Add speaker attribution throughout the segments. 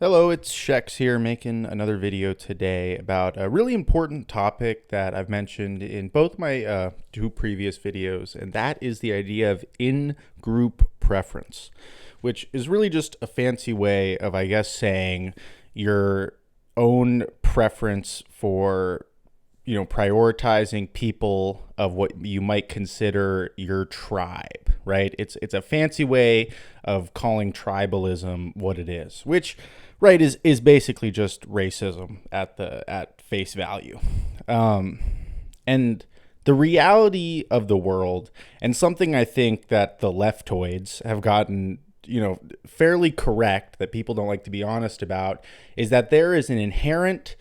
Speaker 1: Hello, it's Shex here making another video today about a really important topic that I've mentioned in both my two previous videos, and that is the idea of in-group preference, which is really just a fancy way of, I guess, saying your own preference for prioritizing people of what you might consider your tribe, right? It's a fancy way of calling tribalism what it is, which, right, is basically just racism at face value. And the reality of the world, and something I think that the leftoids have gotten fairly correct, that people don't like to be honest about, is that there is an inherent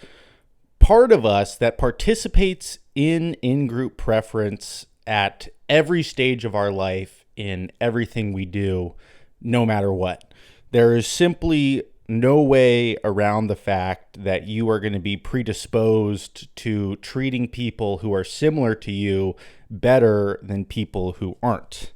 Speaker 1: part of us that participates in-group preference at every stage of our life in everything we do, no matter what. There is simply no way around the fact that you are going to be predisposed to treating people who are similar to you better than people who aren't.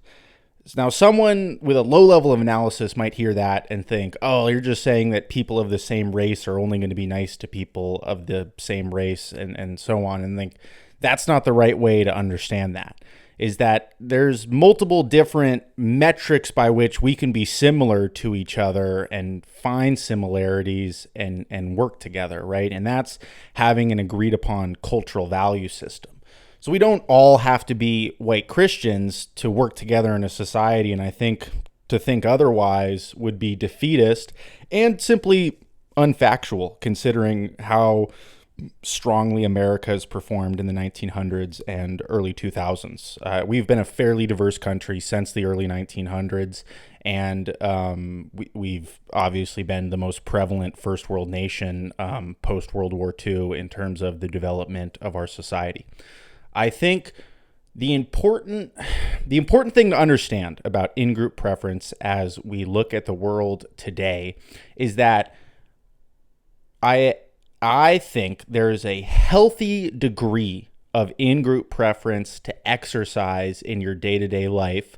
Speaker 1: Now, someone with a low level of analysis might hear that and think, oh, you're just saying that people of the same race are only going to be nice to people of the same race and so on, and think that's not the right way to understand that. Is that there's multiple different metrics by which we can be similar to each other and find similarities and work together, right? And that's having an agreed upon cultural value system. So we don't all have to be white Christians to work together in a society, and I think to think otherwise would be defeatist and simply unfactual, considering how strongly America has performed in the 1900s and early 2000s. We've been a fairly diverse country since the early 1900s, and we've obviously been the most prevalent first world nation post-World War II in terms of the development of our society. I think the important thing to understand about in-group preference as we look at the world today is that I think there is a healthy degree of in-group preference to exercise in your day-to-day life,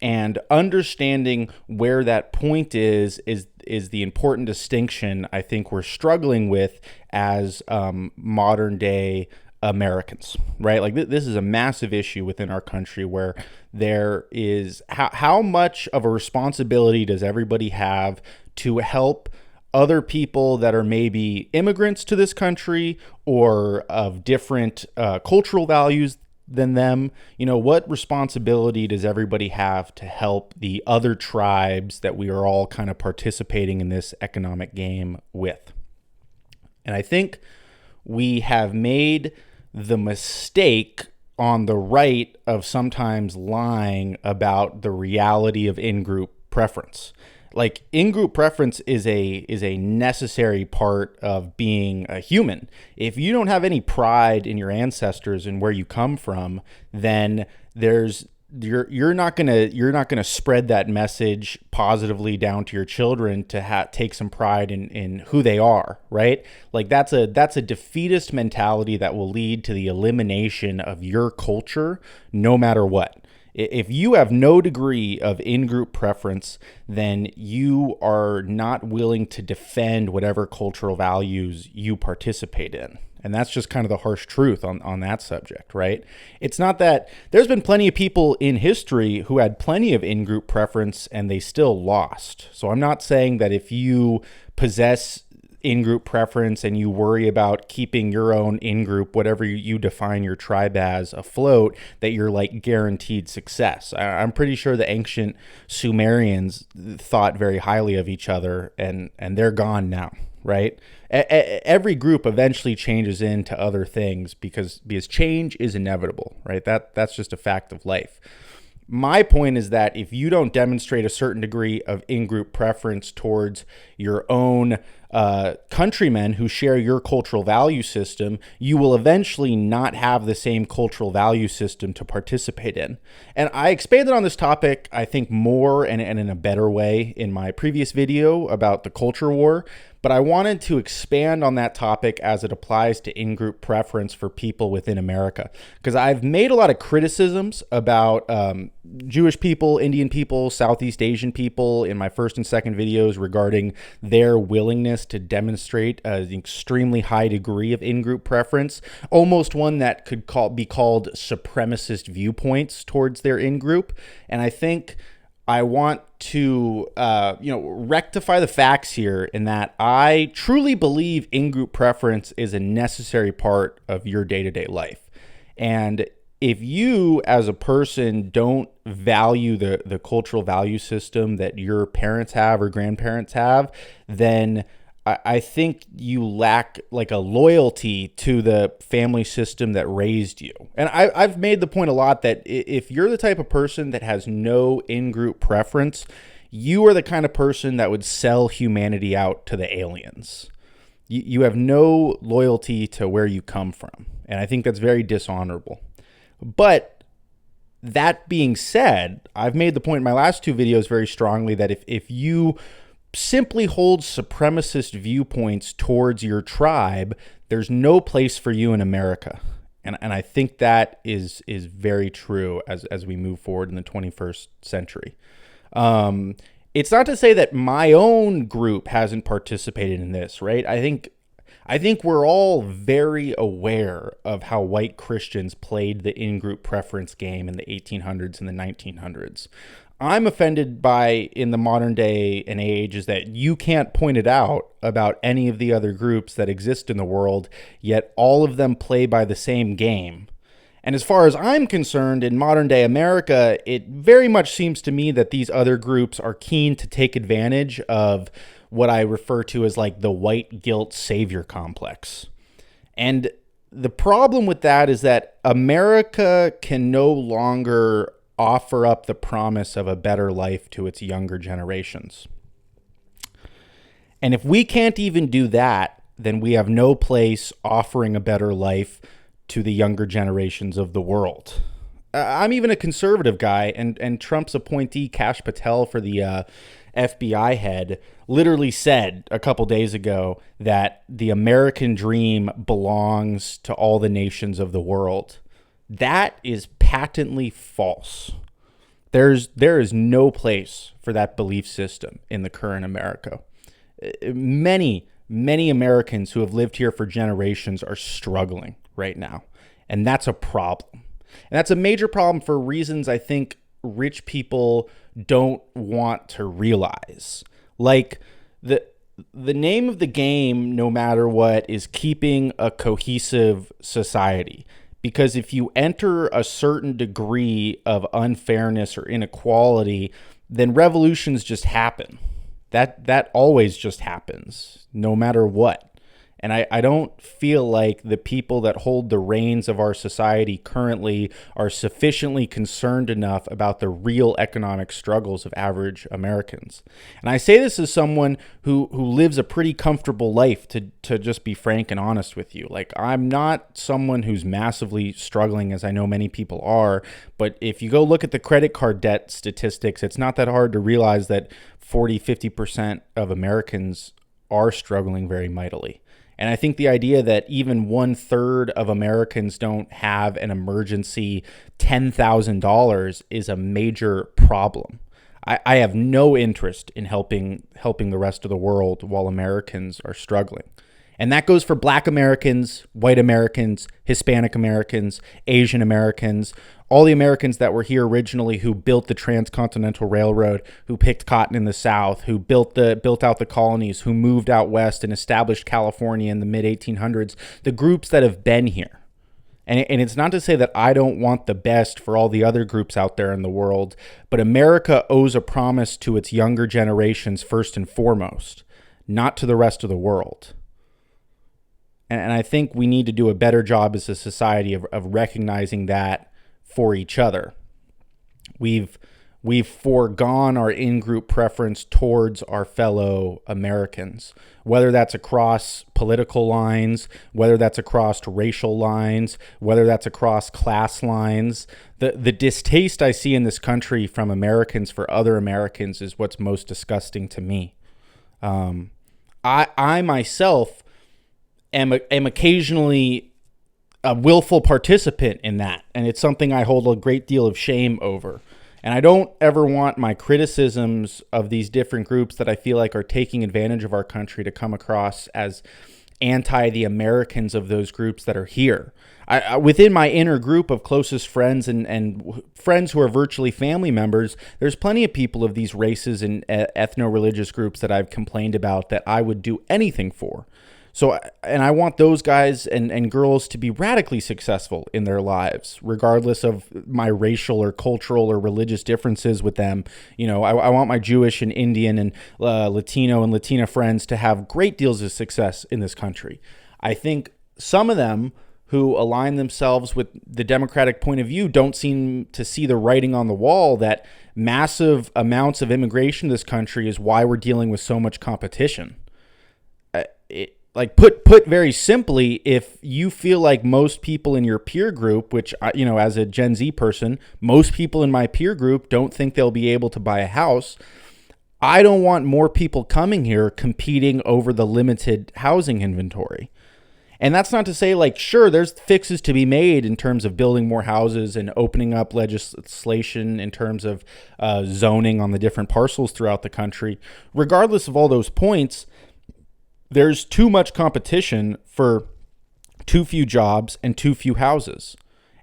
Speaker 1: and understanding where that point is the important distinction I think we're struggling with as modern day Americans, right? Like this is a massive issue within our country where there is how much of a responsibility does everybody have to help other people that are maybe immigrants to this country or of different cultural values than them? What responsibility does everybody have to help the other tribes that we are all kind of participating in this economic game with? And I think we have made the mistake on the right of sometimes lying about the reality of in-group preference. Like, in-group preference is a necessary part of being a human. If you don't have any pride in your ancestors and where you come from, then you're not gonna spread that message positively down to your children to take some pride in who they are, right? Like that's a defeatist mentality that will lead to the elimination of your culture no matter what. If you have no degree of in-group preference, then you are not willing to defend whatever cultural values you participate in. And that's just kind of the harsh truth on that subject, right? It's not that there's been plenty of people in history who had plenty of in-group preference and they still lost. So I'm not saying that if you possess in-group preference and you worry about keeping your own in-group, whatever you define your tribe as, afloat, that you're like guaranteed success. I'm pretty sure the ancient Sumerians thought very highly of each other, and they're gone now, right? Every group eventually changes into other things because change is inevitable, right? That's just a fact of life. My point is that if you don't demonstrate a certain degree of in-group preference towards your own countrymen who share your cultural value system, you will eventually not have the same cultural value system to participate in. And I expanded on this topic, I think, more and in a better way in my previous video about the culture war. but I wanted to expand on that topic as it applies to in-group preference for people within America, because I've made a lot of criticisms about Jewish people, Indian people, Southeast Asian people in my first and second videos regarding their willingness to demonstrate an extremely high degree of in-group preference, almost one that could be called supremacist viewpoints towards their in-group. And I think I want to, rectify the facts here in that I truly believe in-group preference is a necessary part of your day-to-day life. And if you, as a person, don't value the cultural value system that your parents have or grandparents have, then I think you lack like a loyalty to the family system that raised you. And I've made the point a lot that if you're the type of person that has no in-group preference, you are the kind of person that would sell humanity out to the aliens. You have no loyalty to where you come from. And I think that's very dishonorable. But that being said, I've made the point in my last two videos very strongly that if you simply hold supremacist viewpoints towards your tribe, there's no place for you in America. And I think that is very true as we move forward in the 21st century. It's not to say that my own group hasn't participated in this, right? I think we're all very aware of how white Christians played the in-group preference game in the 1800s and the 1900s. I'm offended by in the modern day and age is that you can't point it out about any of the other groups that exist in the world, yet all of them play by the same game. And as far as I'm concerned, in modern day America, it very much seems to me that these other groups are keen to take advantage of what I refer to as like the white guilt savior complex. And the problem with that is that America can no longer offer up the promise of a better life to its younger generations. And if we can't even do that, then we have no place offering a better life to the younger generations of the world. I'm even a conservative guy, and Trump's appointee, Kash Patel, for the FBI head, literally said a couple days ago that the American dream belongs to all the nations of the world. That is patently false. There is no place for that belief system in the current America. Many Americans who have lived here for generations are struggling right now, and that's a problem. And that's a major problem for reasons I think rich people don't want to realize. Like the name of the game, no matter what, is keeping a cohesive society. Because if you enter a certain degree of unfairness or inequality, then revolutions just happen. That always just happens, no matter what. And I don't feel like the people that hold the reins of our society currently are sufficiently concerned enough about the real economic struggles of average Americans. And I say this as someone who lives a pretty comfortable life, to just be frank and honest with you. Like, I'm not someone who's massively struggling, as I know many people are. But if you go look at the credit card debt statistics, it's not that hard to realize that 40-50% of Americans are struggling very mightily. And I think the idea that even 1/3 of Americans don't have an emergency $10,000 is a major problem. I have no interest in helping the rest of the world while Americans are struggling. And that goes for Black Americans, white Americans, Hispanic Americans, Asian Americans, all the Americans that were here originally who built the Transcontinental Railroad, who picked cotton in the South, who built out the colonies, who moved out west and established California in the mid-1800s, the groups that have been here. And it's not to say that I don't want the best for all the other groups out there in the world, but America owes a promise to its younger generations first and foremost, not to the rest of the world. And I think we need to do a better job as a society of recognizing that for each other. We've foregone our in-group preference towards our fellow Americans, whether that's across political lines, whether that's across racial lines, whether that's across class lines. The distaste I see in this country from Americans for other Americans is what's most disgusting to me. I myself am occasionally a willful participant in that, and it's something I hold a great deal of shame over. And I don't ever want my criticisms of these different groups that I feel like are taking advantage of our country to come across as anti the Americans of those groups that are here. Within my inner group of closest friends and friends who are virtually family members, there's plenty of people of these races and ethno-religious groups that I've complained about that I would do anything for. So, and I want those guys and girls to be radically successful in their lives, regardless of my racial or cultural or religious differences with them. You know, I want my Jewish and Indian and Latino and Latina friends to have great deals of success in this country. I think some of them who align themselves with the Democratic point of view don't seem to see the writing on the wall that massive amounts of immigration to this country is why we're dealing with so much competition. Like put very simply, if you feel like most people in your peer group, which, you know, as a Gen Z person, most people in my peer group don't think they'll be able to buy a house. I don't want more people coming here competing over the limited housing inventory. And that's not to say, like, sure, there's fixes to be made in terms of building more houses and opening up legislation in terms of zoning on the different parcels throughout the country. Regardless of all those points, there's too much competition for too few jobs and too few houses.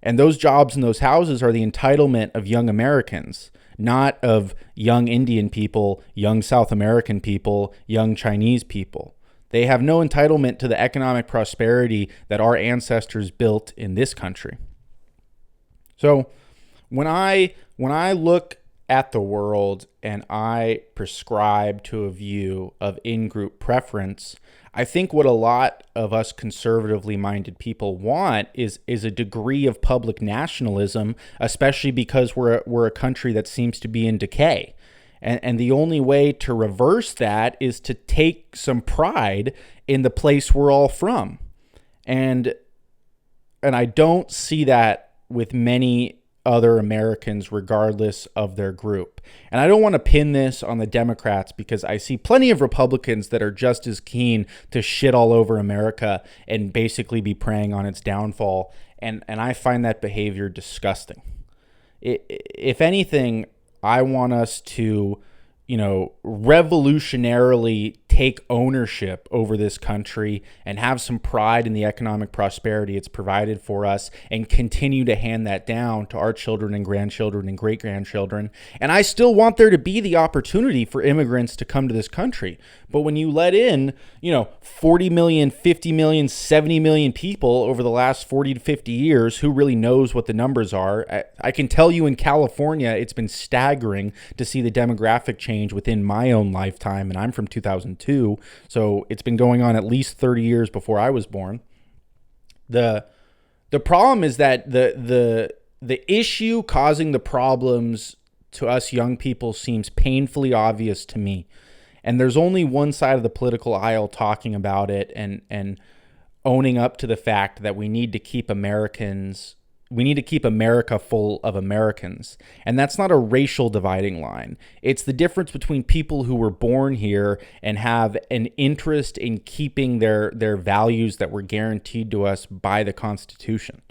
Speaker 1: And those jobs and those houses are the entitlement of young Americans, not of young Indian people, young South American people, young Chinese people. They have no entitlement to the economic prosperity that our ancestors built in this country. So when I look at the world and I prescribe to a view of in-group preference, I think what a lot of us conservatively minded people want is a degree of public nationalism, especially because we're a country that seems to be in decay. And the only way to reverse that is to take some pride in the place we're all from. And I don't see that with many other Americans, regardless of their group. And I don't want to pin this on the Democrats, because I see plenty of Republicans that are just as keen to shit all over America and basically be preying on its downfall. And I find that behavior disgusting. If anything, I want us to, you know, revolutionarily take ownership over this country and have some pride in the economic prosperity it's provided for us, and continue to hand that down to our children and grandchildren and great-grandchildren. And I still want there to be the opportunity for immigrants to come to this country. But when you let in, 40 million, 50 million, 70 million people over the last 40 to 50 years, who really knows what the numbers are? I can tell you in California, it's been staggering to see the demographic change within my own lifetime, and I'm from 2002, so it's been going on at least 30 years before I was born. The problem is that the issue causing the problems to us young people seems painfully obvious to me. And there's only one side of the political aisle talking about it and owning up to the fact that we need to keep America full of Americans. And that's not a racial dividing line. It's the difference between people who were born here and have an interest in keeping their values that were guaranteed to us by the Constitution.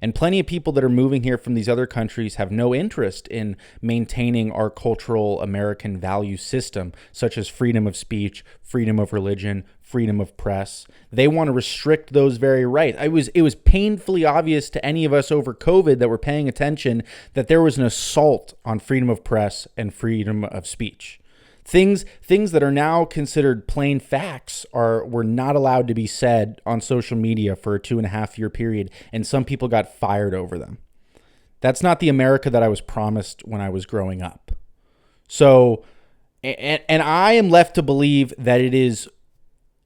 Speaker 1: And plenty of people that are moving here from these other countries have no interest in maintaining our cultural American value system, such as freedom of speech, freedom of religion, freedom of press. They want to restrict those very rights. It was painfully obvious to any of us over COVID that were paying attention that there was an assault on freedom of press and freedom of speech. Things that are now considered plain facts were not allowed to be said on social media for a 2.5-year period, and some people got fired over them. That's not the America that I was promised when I was growing up. So, and I am left to believe that it is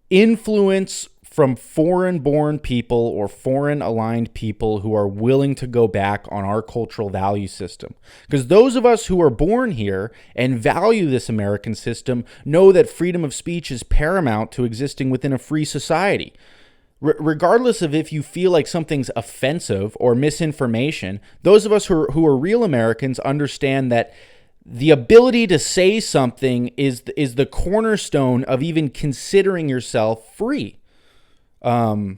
Speaker 1: influence from foreign-born people or foreign-aligned people who are willing to go back on our cultural value system. Because those of us who are born here and value this American system know that freedom of speech is paramount to existing within a free society. Regardless of if you feel like something's offensive or misinformation, those of us who are real Americans understand that the ability to say something is the cornerstone of even considering yourself free. So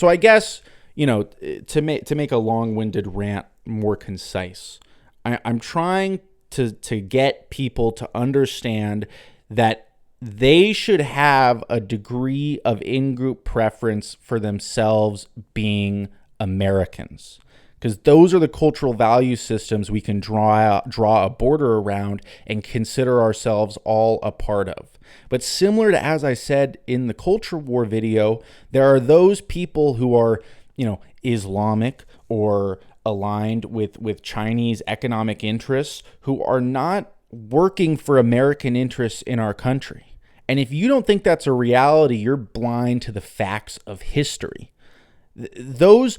Speaker 1: I guess, to make a long-winded rant more concise, I'm trying to get people to understand that they should have a degree of in-group preference for themselves being Americans, because those are the cultural value systems we can draw a border around and consider ourselves all a part of. But similar to, as I said in the culture war video, there are those people who are, Islamic or aligned with Chinese economic interests who are not working for American interests in our country. And if you don't think that's a reality, you're blind to the facts of history. Those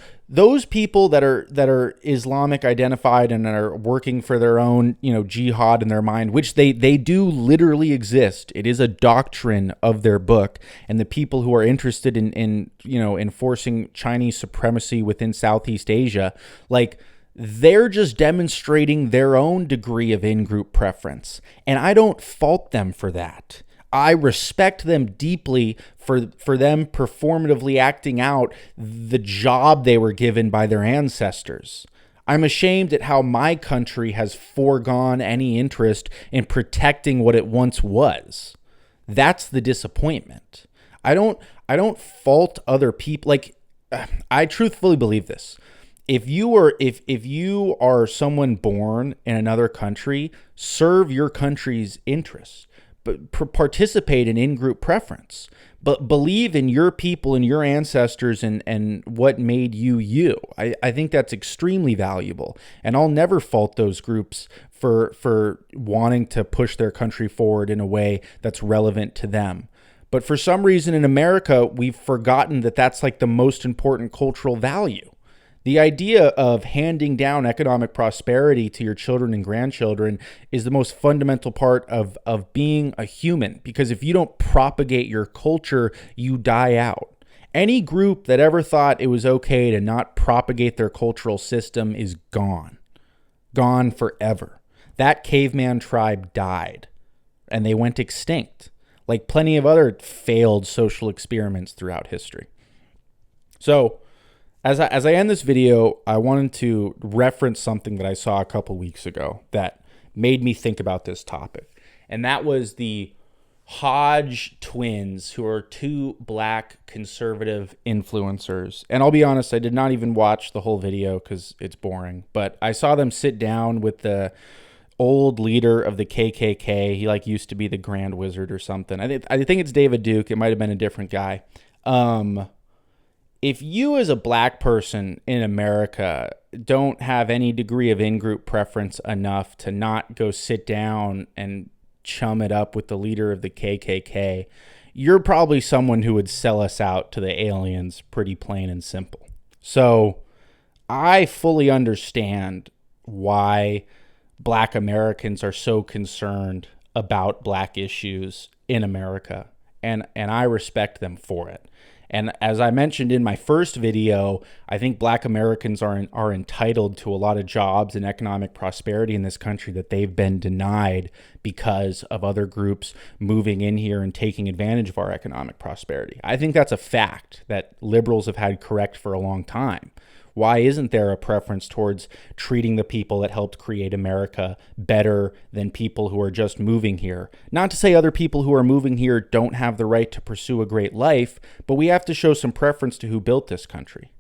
Speaker 1: people that are Islamic identified and are working for their own, jihad in their mind, which they do literally exist. It is a doctrine of their book. And the people who are interested in enforcing Chinese supremacy within Southeast Asia, they're just demonstrating their own degree of in-group preference. And I don't fault them for that. I respect them deeply for them performatively acting out the job they were given by their ancestors. I'm ashamed at how my country has foregone any interest in protecting what it once was. That's the disappointment. I don't fault other people. I truthfully believe this. If you are someone born in another country, serve your country's interests. But participate in in-group preference, but believe in your people and your ancestors and what made you you. I think that's extremely valuable, and I'll never fault those groups for wanting to push their country forward in a way that's relevant to them. But for some reason in America, we've forgotten that that's the most important cultural value. The idea of handing down economic prosperity to your children and grandchildren is the most fundamental part of being a human, because if you don't propagate your culture, you die out. Any group that ever thought it was okay to not propagate their cultural system is gone. Gone forever. That caveman tribe died, and they went extinct, like plenty of other failed social experiments throughout history. So, As I end this video, I wanted to reference something that I saw a couple weeks ago that made me think about this topic. And that was the Hodge twins, who are two black conservative influencers. And I'll be honest, I did not even watch the whole video because it's boring. But I saw them sit down with the old leader of the KKK. He used to be the Grand Wizard or something. I think it's David Duke. It might have been a different guy. If you as a black person in America don't have any degree of in-group preference enough to not go sit down and chum it up with the leader of the KKK, you're probably someone who would sell us out to the aliens, pretty plain and simple. So I fully understand why black Americans are so concerned about black issues in America, and I respect them for it. And as I mentioned in my first video, I think black Americans are entitled to a lot of jobs and economic prosperity in this country that they've been denied because of other groups moving in here and taking advantage of our economic prosperity. I think that's a fact that liberals have had correct for a long time. Why isn't there a preference towards treating the people that helped create America better than people who are just moving here? Not to say other people who are moving here don't have the right to pursue a great life, but we have to show some preference to who built this country.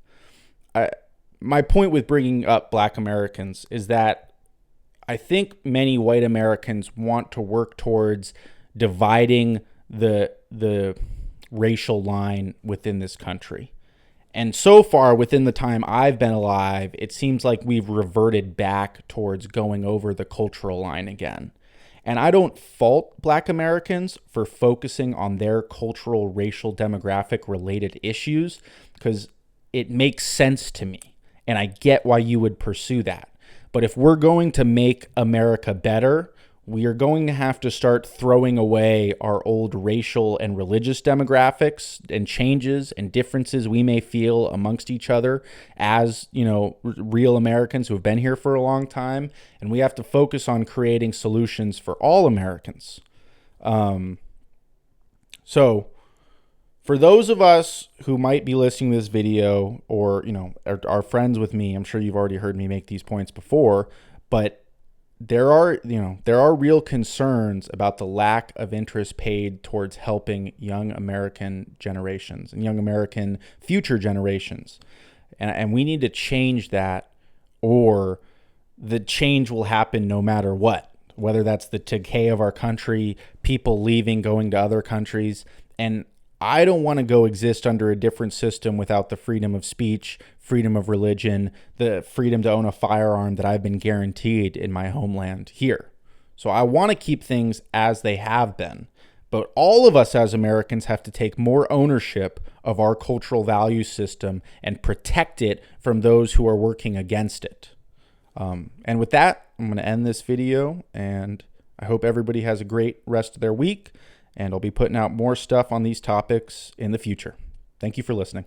Speaker 1: My point with bringing up black Americans is that I think many white Americans want to work towards dividing the racial line within this country. And so far, within the time I've been alive, it seems like we've reverted back towards going over the cultural line again. And I don't fault black Americans for focusing on their cultural, racial, demographic related issues, because it makes sense to me. And I get why you would pursue that. But if we're going to make America better, we are going to have to start throwing away our old racial and religious demographics and changes and differences we may feel amongst each other as, real Americans who have been here for a long time. And we have to focus on creating solutions for all Americans. So for those of us who might be listening to this video or, are friends with me, I'm sure you've already heard me make these points before, but there are real concerns about the lack of interest paid towards helping young American generations and young American future generations. And we need to change that, or the change will happen no matter what, whether that's the decay of our country, people leaving, going to other countries. And I don't want to go exist under a different system without the freedom of speech, freedom of religion, the freedom to own a firearm that I've been guaranteed in my homeland here. So I want to keep things as they have been. But all of us as Americans have to take more ownership of our cultural value system and protect it from those who are working against it. And with that, I'm going to end this video, and I hope everybody has a great rest of their week. And I'll be putting out more stuff on these topics in the future. Thank you for listening.